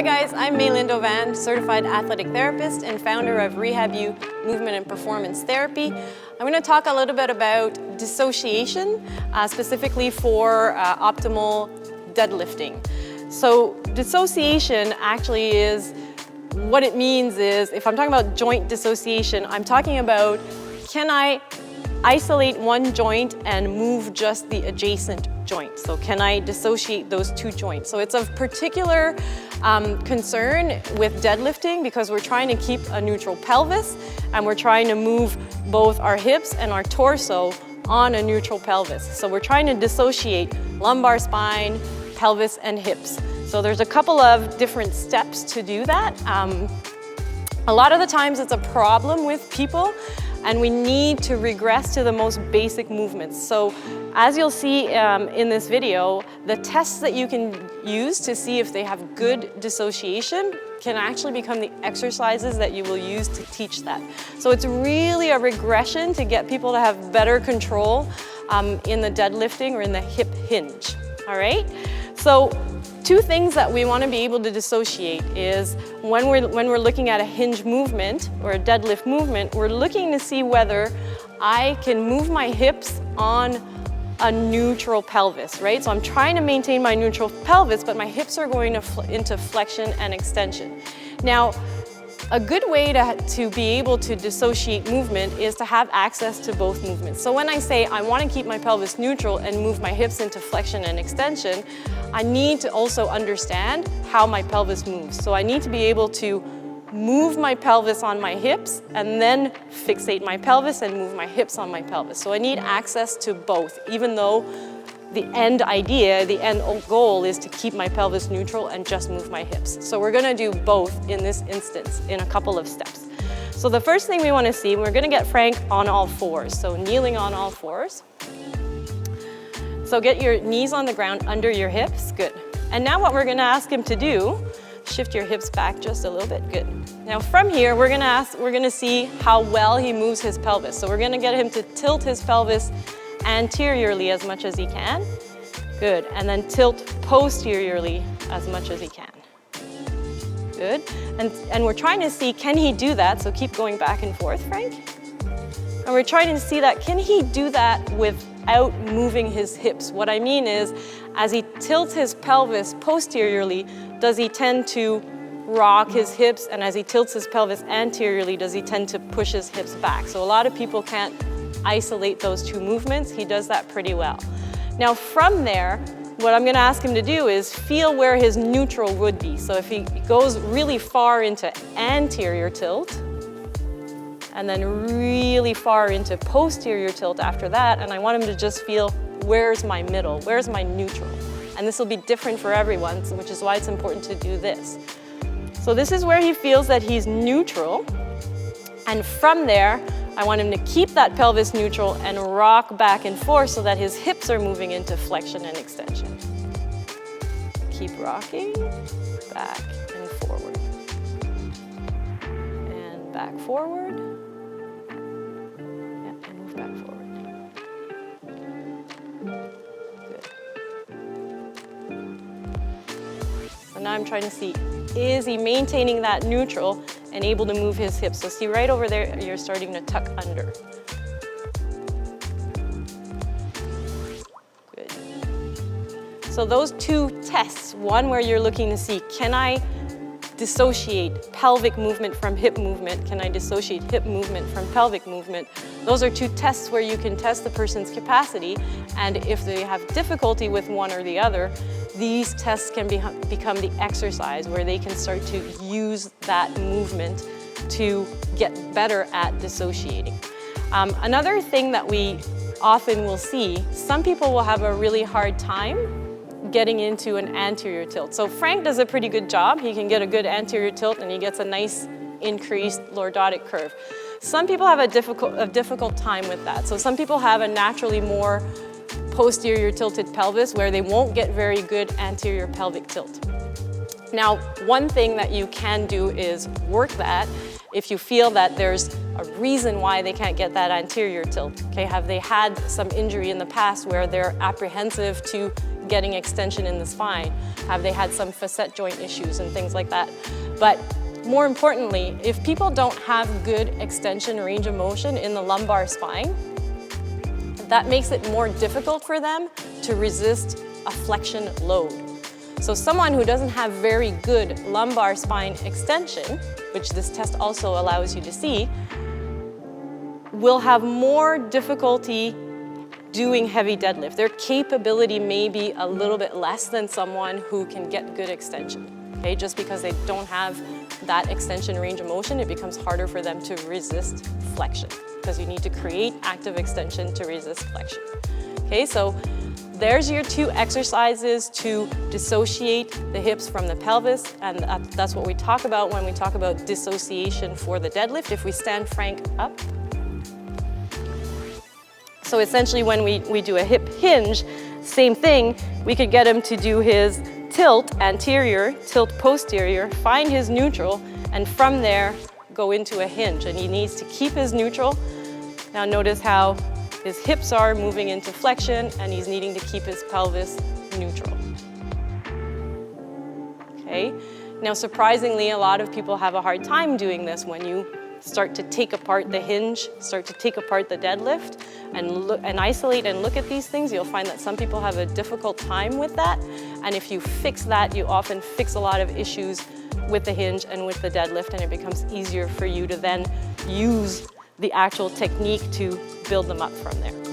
Hi guys, I'm Maylin Dovan, certified athletic therapist and founder of Rehab-U movement and performance therapy. I'm going to talk a little bit about dissociation, specifically for optimal deadlifting. So dissociation actually is, what it means is, if I'm talking about joint dissociation, I'm talking about, can I isolate one joint and move just the adjacent joint? So can I dissociate those two joints? So it's of particular concern with deadlifting because we're trying to keep a neutral pelvis and we're trying to move both our hips and our torso on a neutral pelvis. So we're trying to dissociate lumbar spine, pelvis, and hips. So there's a couple of different steps to do that. A lot of the times it's a problem with people, and we need to regress to the most basic movements. So as you'll see in this video, the tests that you can use to see if they have good dissociation can actually become the exercises that you will use to teach that. So it's really a regression to get people to have better control in the deadlifting or in the hip hinge, all right? So two things that we want to be able to dissociate is when we're looking at a hinge movement or a deadlift movement, we're looking to see whether I can move my hips on a neutral pelvis, right? So I'm trying to maintain my neutral pelvis, but my hips are going into flexion and extension. Now, a good way to be able to dissociate movement is to have access to both movements. So when I say I want to keep my pelvis neutral and move my hips into flexion and extension, I need to also understand how my pelvis moves. So I need to be able to move my pelvis on my hips and then fixate my pelvis and move my hips on my pelvis. So I need access to both, even though the end idea, the end goal is to keep my pelvis neutral and just move my hips. So we're gonna do both in this instance in a couple of steps. So the first thing we wanna see, we're gonna get Frank on all fours. So kneeling on all fours. So get your knees on the ground under your hips, good. And now what we're gonna ask him to do, shift your hips back just a little bit, good. Now from here, we're gonna see how well he moves his pelvis. So we're gonna get him to tilt his pelvis anteriorly as much as he can. Good, and then tilt posteriorly as much as he can. Good, and we're trying to see, can he do that? So keep going back and forth, Frank. And we're trying to see that, can he do that without moving his hips? What I mean is, as he tilts his pelvis posteriorly, does he tend to rock his hips? And as he tilts his pelvis anteriorly, does he tend to push his hips back? So a lot of people can't isolate those two movements. He does that pretty well. Now from there, what I'm gonna ask him to do is feel where his neutral would be. So if he goes really far into anterior tilt, and then really far into posterior tilt after that, and I want him to just feel, where's my middle, where's my neutral? And this will be different for everyone, which is why it's important to do this. So this is where he feels that he's neutral, and from there, I want him to keep that pelvis neutral and rock back and forth so that his hips are moving into flexion and extension. Keep rocking, back and forward. And back forward. Yeah, and move back forward. Good. So now I'm trying to see, is he maintaining that neutral and able to move his hips? So see right over there, you're starting to tuck under. Good. So those two tests, one where you're looking to see, can I dissociate pelvic movement from hip movement? Can I dissociate hip movement from pelvic movement? Those are two tests where you can test the person's capacity, and if they have difficulty with one or the other, these tests can become the exercise where they can start to use that movement to get better at dissociating. Another thing that we often will see, some people will have a really hard time getting into an anterior tilt. So Frank does a pretty good job. He can get a good anterior tilt and he gets a nice increased lordotic curve. Some people have a difficult time with that. So some people have a naturally more posterior tilted pelvis where they won't get very good anterior pelvic tilt. Now, one thing that you can do is work that if you feel that there's a reason why they can't get that anterior tilt. Okay, have they had some injury in the past where they're apprehensive to getting extension in the spine? Have they had some facet joint issues and things like that? But more importantly, if people don't have good extension range of motion in the lumbar spine, that makes it more difficult for them to resist a flexion load. So someone who doesn't have very good lumbar spine extension, which this test also allows you to see, will have more difficulty doing heavy deadlift. Their capability may be a little bit less than someone who can get good extension. Okay, just because they don't have that extension range of motion, it becomes harder for them to resist flexion, because you need to create active extension to resist flexion. Okay, so there's your 2 exercises to dissociate the hips from the pelvis, and that's what we talk about when we talk about dissociation for the deadlift. If we stand Frank up. So essentially when we do a hip hinge, same thing, we could get him to do his tilt anterior, tilt posterior, find his neutral, and from there go into a hinge. And he needs to keep his neutral. Now notice how his hips are moving into flexion and he's needing to keep his pelvis neutral. Okay, now surprisingly, a lot of people have a hard time doing this when you start to take apart the hinge, start to take apart the deadlift, and isolate and look at these things. You'll find that some people have a difficult time with that. And if you fix that, you often fix a lot of issues with the hinge and with the deadlift, and it becomes easier for you to then use the actual technique to build them up from there.